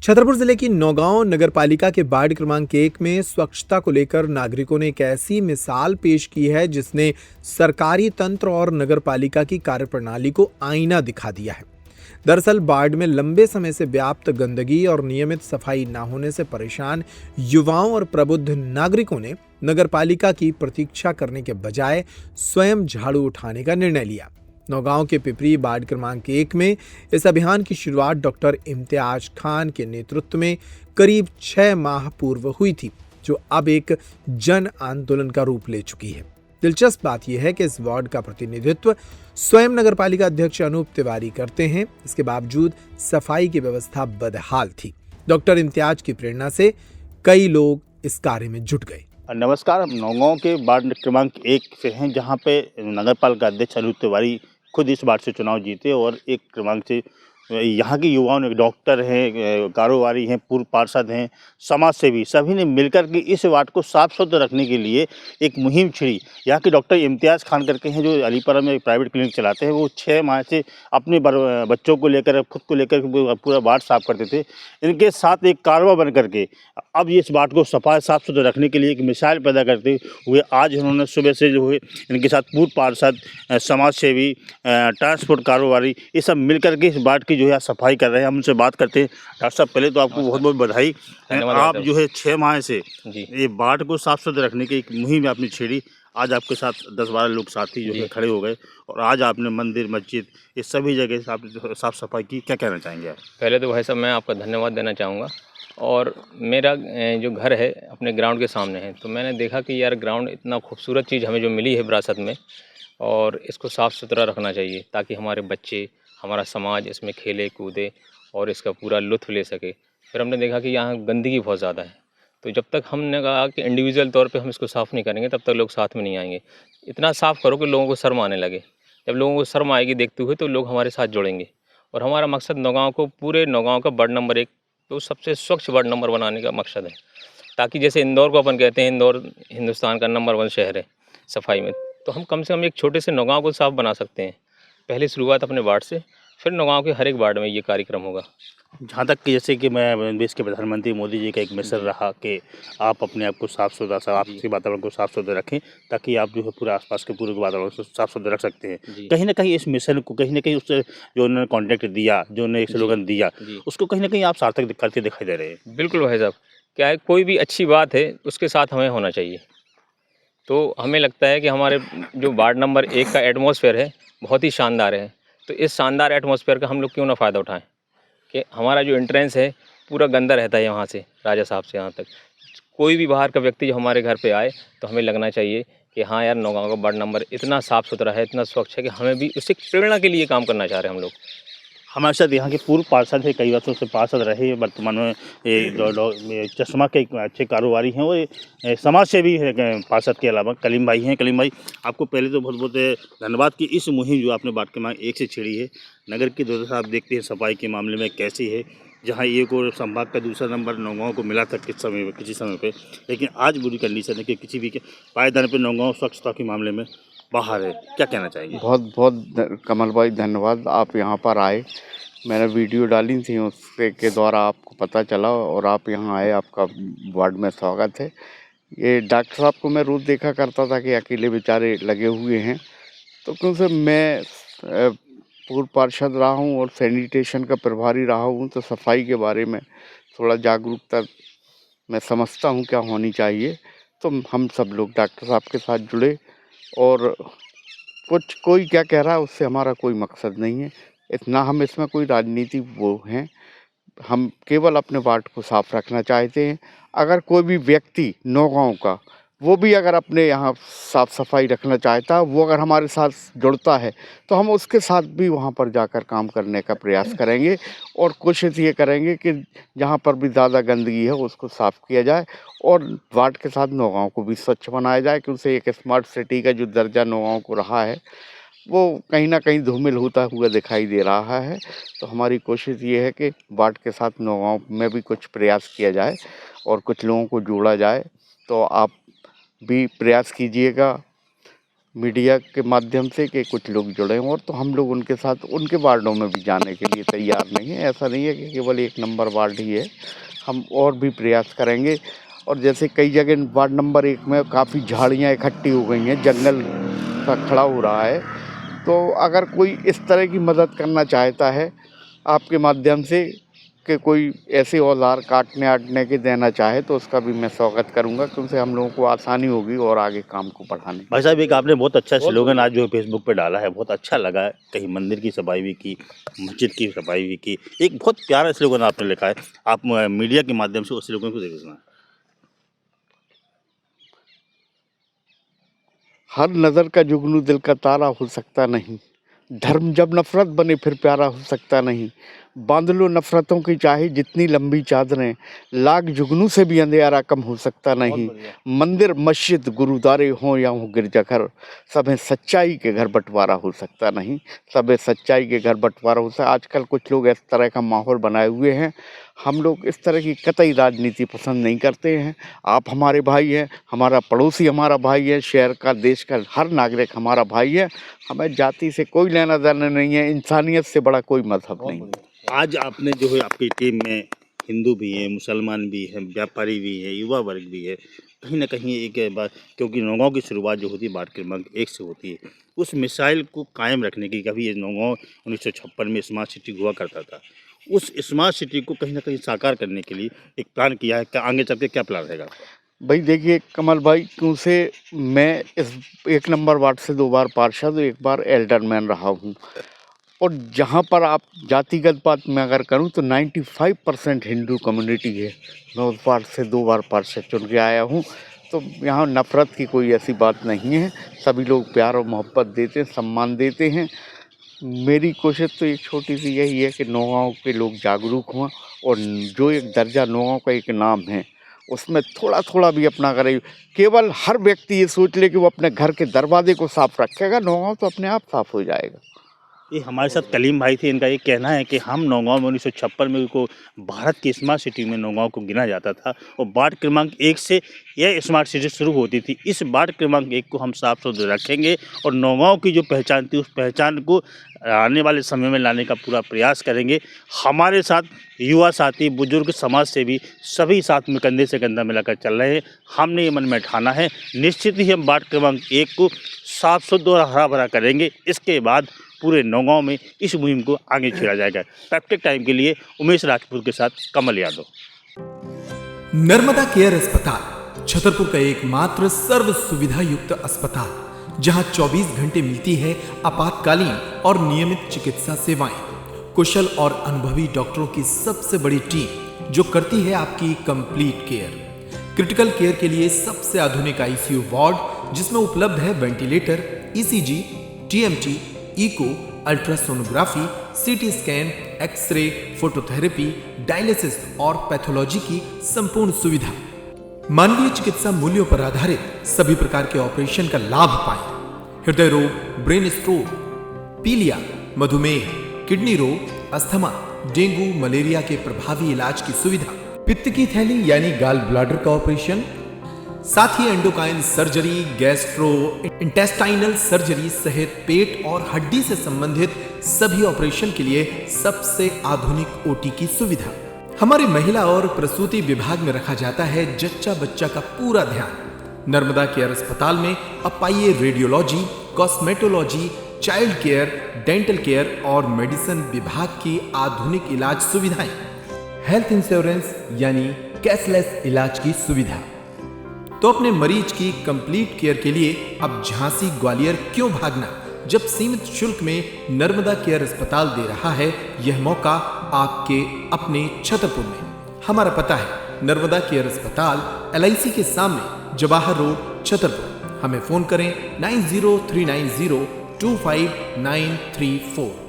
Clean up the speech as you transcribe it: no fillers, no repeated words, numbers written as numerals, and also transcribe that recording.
छतरपुर जिले की नौगांव नगर पालिका के वार्ड क्रमांक 1 में स्वच्छता को लेकर नागरिकों ने एक ऐसी मिसाल पेश की है जिसने सरकारी तंत्र और नगर पालिका की कार्यप्रणाली को आईना दिखा दिया है। दरअसल वार्ड में लंबे समय से व्याप्त गंदगी और नियमित सफाई न होने से परेशान युवाओं और प्रबुद्ध नागरिकों ने नगर पालिका की प्रतीक्षा करने के बजाय स्वयं झाड़ू उठाने का निर्णय लिया। नौगांव के पिपरी वार्ड क्रमांक 1 में इस अभियान की शुरुआत डॉक्टर इम्तियाज खान के नेतृत्व में करीब 6 माह पूर्व हुई थी, जो अब एक जन आंदोलन का रूप ले चुकी है। दिलचस्प बात यह है कि इस वार्ड का प्रतिनिधित्व स्वयं नगरपालिका अध्यक्ष अनूप तिवारी करते हैं। इसके बावजूद सफाई की व्यवस्था बदहाल थी। डॉक्टर इम्तियाज की प्रेरणा से कई लोग इस कार्य में जुट गए। नमस्कार, हम नौगांव के वार्ड क्रमांक 1 से हैं, जहां पे नगर पालिका अध्यक्ष अनूप तिवारी खुद इस वार्ड से चुनाव जीते और एक क्रमांक से यहाँ के युवाओं ने, डॉक्टर हैं, कारोबारी हैं, पूर्व पार्षद हैं, समाज सेवी, सभी ने मिलकर के इस वार्ड को साफ सुथरा रखने के लिए एक मुहिम छिड़ी। यहाँ के डॉक्टर इम्तियाज़ खान करके हैं, जो अलीपरा में एक प्राइवेट क्लिनिक चलाते हैं। वो 6 माह से अपने बच्चों को लेकर, खुद को लेकर पूरा वार्ड साफ करते थे। इनके साथ एक कारवा बन करके अब इस वार्ड को साफ सुथरा रखने के लिए एक मिसाल पैदा करते हुए आज उन्होंने सुबह से जो है इनके साथ पूर्व पार्षद, समाज सेवी, ट्रांसपोर्ट कारोबारी, ये सब मिल करके इस वार्ड की जो है सफाई कर रहे हैं। हम उनसे बात करते हैं। डॉक्टर साहब, पहले तो आपको बहुत बहुत बधाई। आप जो है 6 माह से ये वार्ड को साफ सुथरा रखने की एक मुहिम आपने छेड़ी। आज आपके साथ 10-12 लोग साथी जो है खड़े हो गए और आज आपने मंदिर, मस्जिद, ये सभी जगह साफ सफाई की। क्या कहना चाहेंगे आप? पहले तो भाई साहब मैं आपका धन्यवाद देना चाहूँगा। और मेरा जो घर है अपने ग्राउंड के सामने है, तो मैंने देखा कि यार ग्राउंड इतना खूबसूरत चीज़ हमें जो मिली है विरासत में, और इसको साफ़ सुथरा रखना चाहिए ताकि हमारे बच्चे, हमारा समाज इसमें खेले कूदे और इसका पूरा लुत्फ़ ले सके। फिर हमने देखा कि यहाँ गंदगी बहुत ज़्यादा है, तो जब तक हमने कहा कि इंडिविजुअल तौर पे हम इसको साफ़ नहीं करेंगे तब तक लोग साथ में नहीं आएंगे। इतना साफ़ करो कि लोगों को शर्म आने लगे। जब लोगों को शर्म आएगी देखते हुए तो लोग हमारे साथ जुड़ेंगे। और हमारा मकसद नौगांव को, पूरे नौगांव का वार्ड नंबर 1 तो सबसे स्वच्छ वार्ड नंबर बनाने का मकसद है, ताकि जैसे इंदौर को अपन कहते हैं, इंदौर हिंदुस्तान का नंबर 1 शहर है सफाई में, तो हम कम से कम एक छोटे से नौगांव को साफ बना सकते हैं। पहले शुरुआत अपने वार्ड से, फिर नौगांव के हर एक वार्ड में ये कार्यक्रम होगा। जहाँ तक कि जैसे कि मैं देश के प्रधानमंत्री मोदी जी का एक मिशन रहा कि आप अपने आप को साफ सुथरा, आपके वातावरण को साफ सुथरा रखें, ताकि आप जो है पूरे आसपास के पूरे वातावरण को साफ सुथरा रख सकते हैं। कहीं ना कहीं इस मिशन को, कहीं ना कहीं उससे जो उन्होंने कॉन्ट्रैक्ट दिया, जो उन्होंने स्लोगन दिया, उसको कहीं ना कहीं आप सार्थक करते दिखाई दे रहे हैं। बिल्कुल भाई साहब, क्या है, कोई भी अच्छी बात है उसके साथ हमें होना चाहिए। तो हमें लगता है कि हमारे जो वार्ड नंबर 1 का एटमॉस्फेयर है बहुत ही शानदार है, तो इस शानदार एटमॉस्फेयर का हम लोग क्यों ना फ़ायदा उठाएं कि हमारा जो एंट्रेंस है पूरा गंदा रहता है यहाँ से राजा साहब से यहाँ तक। कोई भी बाहर का व्यक्ति जो हमारे घर पे आए तो हमें लगना चाहिए कि हाँ यार, नौगांव का वार्ड नंबर इतना साफ़ सुथरा है, इतना स्वच्छ है कि हमें भी उससे प्रेरणा के लिए काम करना चाह रहे हैं हम लोग। हमारे साथ यहाँ के पूर्व पार्षद है, कई वर्षों से पार्षद रहे, वर्तमान में ये चश्मा के एक अच्छे कारोबारी हैं। वो समाज सेवी है पार्षद के अलावा। कलीम भाई हैं। कलीम भाई, आपको पहले तो बहुत बहुत धन्यवाद कि इस मुहिम जो आपने वार्ड क्रमांक 1 से छेड़ी है। नगर की दुर्दशा आप देखते हैं सफाई के मामले में कैसी है, जहाँ एक और संभाग का दूसरा नंबर नौगांव को मिला था किसी समय पे, लेकिन आज बुरी कंडीशन है कि किसी भी पायदान पे नौगांव स्वच्छता के मामले में बाहर है। क्या कहना चाहिए? बहुत बहुत कमल भाई धन्यवाद, आप यहाँ पर आए। मैंने वीडियो डाली थी, उसके के द्वारा आपको पता चला और आप यहाँ आए। आपका वार्ड में स्वागत है। ये डॉक्टर साहब को मैं रोज़ देखा करता था कि अकेले बेचारे लगे हुए हैं, तो क्योंकि मैं पूर्व पार्षद रहा हूँ और सैनिटेशन का प्रभारी रहा हूँ, तो सफाई के बारे में थोड़ा जागरूकता मैं समझता हूँ क्या होनी चाहिए। तो हम सब लोग डॉक्टर साहब के साथ जुड़े और कोई क्या कह रहा है उससे हमारा कोई मकसद नहीं है। इतना हम इसमें कोई राजनीति वो हैं, हम केवल अपने वार्ड को साफ रखना चाहते हैं। अगर कोई भी व्यक्ति नौगांव का, वो भी अगर अपने यहाँ साफ सफाई रखना चाहता है, वो अगर हमारे साथ जुड़ता है तो हम उसके साथ भी वहाँ पर जाकर काम करने का प्रयास करेंगे और कोशिश ये करेंगे कि जहाँ पर भी ज़्यादा गंदगी है उसको साफ़ किया जाए और वार्ड के साथ नौगांव को भी स्वच्छ बनाया जाए, क्योंकि एक स्मार्ट सिटी का जो दर्जा नौगांव को रहा है वो कहीं ना कहीं धूमिल होता हुआ दिखाई दे रहा है। तो हमारी कोशिश ये है कि वार्ड के साथ नौगांव में भी कुछ प्रयास किया जाए और कुछ लोगों को जोड़ा जाए। तो आप भी प्रयास कीजिएगा। मीडिया के माध्यम से कि कुछ लोग जुड़े हों, और तो हम लोग उनके साथ उनके वार्डों में भी जाने के लिए तैयार नहीं है। ऐसा नहीं है कि केवल 1 नंबर वार्ड ही है, हम और भी प्रयास करेंगे। और जैसे कई जगह वार्ड नंबर 1 में काफ़ी झाड़ियाँ इकट्ठी हो गई हैं, जंगल सा खड़ा हो रहा है, तो अगर कोई इस तरह की मदद करना चाहता है आपके माध्यम से कि कोई ऐसे औजार काटने के देना चाहे, तो उसका भी मैं स्वागत करूंगा, क्योंकि हम लोगों को आसानी होगी और आगे काम को बढ़ाने। भाई साहब, एक आपने बहुत अच्छा स्लोगन आज जो फेसबुक पे डाला है, बहुत अच्छा लगा। कहीं मंदिर की सफाई भी की, मस्जिद की सफाई भी की, एक बहुत प्यारा स्लोगन आपने लिखा है। आप मीडिया के माध्यम से उस स्लोगन को देखना। हर नज़र का जुगनू दिल का तारा हो सकता नहीं, धर्म जब नफरत बने फिर प्यारा हो सकता नहीं। बांध लो नफरतों की चाहे जितनी लंबी चादरें, लाख जुगनू से भी अंधेरा कम हो सकता नहीं। मंदिर मस्जिद गुरुद्वारे हों या हो गिरजाघर, सब सच्चाई के घर बंटवारा हो सकता नहीं। सब सच्चाई के घर बंटवारा हो सकता। आजकल कुछ लोग इस तरह का माहौल बनाए हुए हैं। हम लोग इस तरह की कतई राजनीति पसंद नहीं करते हैं। आप हमारे भाई हैं, हमारा पड़ोसी हमारा भाई है, शहर का देश का हर नागरिक हमारा भाई है। हमें जाति से कोई लेना देना नहीं है, इंसानियत से बड़ा कोई मजहब नहीं है। आज आपने जो है आपकी टीम में हिंदू भी हैं, मुसलमान भी हैं, व्यापारी भी हैं, युवा वर्ग भी है। कहीं ना कहीं एक बात, क्योंकि नौगांव की शुरुआत जो होती है वार्ड क्रमांक 1 से होती है, उस मिसाइल को कायम रखने की, कभी ये नौगांव 1956 में स्मार्ट सिटी हुआ करता था, उस स्मार्ट सिटी को कहीं ना कहीं साकार करने के लिए एक प्लान किया है। क्या आगे चल के क्या प्लान रहेगा? भाई देखिए कमल भाई, क्यों से मैं इस 1 नंबर वार्ड से 2 बार पार्षद, 1 बार एल्डरमैन रहा हूँ, और जहाँ पर आप जातिगत बात में अगर करूँ तो 95% हिंदू कम्युनिटी है। मैं उस वार्ड से 2 बार पार्षद चुन के आया हूँ, तो यहाँ नफ़रत की कोई ऐसी बात नहीं है। सभी लोग प्यार और मोहब्बत देते हैं, सम्मान देते हैं। मेरी कोशिश तो एक छोटी सी यही है कि नौगांव के लोग जागरूक हों, और जो एक दर्जा नौगांव का एक नाम है उसमें थोड़ा थोड़ा भी अपना करे। केवल हर व्यक्ति ये सोच ले कि वो अपने घर के दरवाजे को साफ रखेगा, नौगांव तो अपने आप साफ हो जाएगा। ये हमारे साथ कलीम भाई थे, इनका ये कहना है कि हम नौगांव में 1956 में को भारत की स्मार्ट सिटी में नौगांव को गिना जाता था, और वार्ड क्रमांक 1 से यह स्मार्ट सिटी शुरू होती थी। इस वार्ड क्रमांक 1 को हम साफ सुथरा रखेंगे, और नौगांव की जो पहचान थी उस पहचान को आने वाले समय में लाने का पूरा प्रयास करेंगे। हमारे साथ युवा साथी, बुजुर्ग, समाज सेवी सभी साथ में कंधे से कंधा मिलाकर चल रहे हैं। हमने ये मन में ठाना है, निश्चित ही हम वार्ड क्रमांक 1 को साफ सुथरा और हरा भरा करेंगे। इसके बाद पूरे नौगांव में इस मुहिम को आगे छेड़ा जाएगा। फैक्ट टाइम के लिए उमेश राजपूत के साथ कमल यादव। नर्मदा केयर अस्पताल छतरपुर का एकमात्र सर्व सुविधा युक्त अस्पताल, जहां 24 घंटे मिलती है आपातकालीन और नियमित चिकित्सा सेवाएं। कुशल और अनुभवी डॉक्टरों की सबसे बड़ी टीम जो करती है आपकी कंप्लीट केयर। क्रिटिकल केयर के लिए सबसे आधुनिक आईसीयू वार्ड, जिसमें उपलब्ध है ventilator, ECG, TMT, echo, ultrasonography, CT scan, x-ray, phototherapy, dialysis और पैथोलॉजी की संपूर्ण सुविधा। मानवीय चिकित्सा मूल्यों पर आधारित सभी प्रकार के ऑपरेशन का लाभ पाएं। हृदय रोग, ब्रेन स्ट्रोक, पीलिया, मधुमेह, किडनी रोग, अस्थमा, डेंगू, मलेरिया के प्रभावी इलाज की सुविधा, पित्त की थैली यानी गाल ब्लैडर का ऑपरेशन, साथ ही endocrine surgery, gastro intestinal surgery सहित पेट और हड्डी से संबंधित सभी ऑपरेशन के लिए सबसे आधुनिक ओटी की सुविधा। हमारे महिला और प्रसूति विभाग में रखा जाता है जच्चा बच्चा का पूरा ध्यान। नर्मदा केयर अस्पताल में अब पाइए radiology, cosmetology, child care, dental care और मेडिसिन विभाग की आधुनिक इलाज सुविधाएं, हेल्थ इंश्योरेंस यानी कैशलेस इलाज की सुविधा। तो अपने मरीज की कंप्लीट केयर के लिए अब झांसी ग्वालियर क्यों भागना, जब सीमित शुल्क में नर्मदा केयर अस्पताल दे रहा है यह मौका आपके अपने छतरपुर में। हमारा पता है नर्मदा केयर अस्पताल LIC के सामने, जवाहर रोड, छतरपुर। हमें फोन करें 9039025934।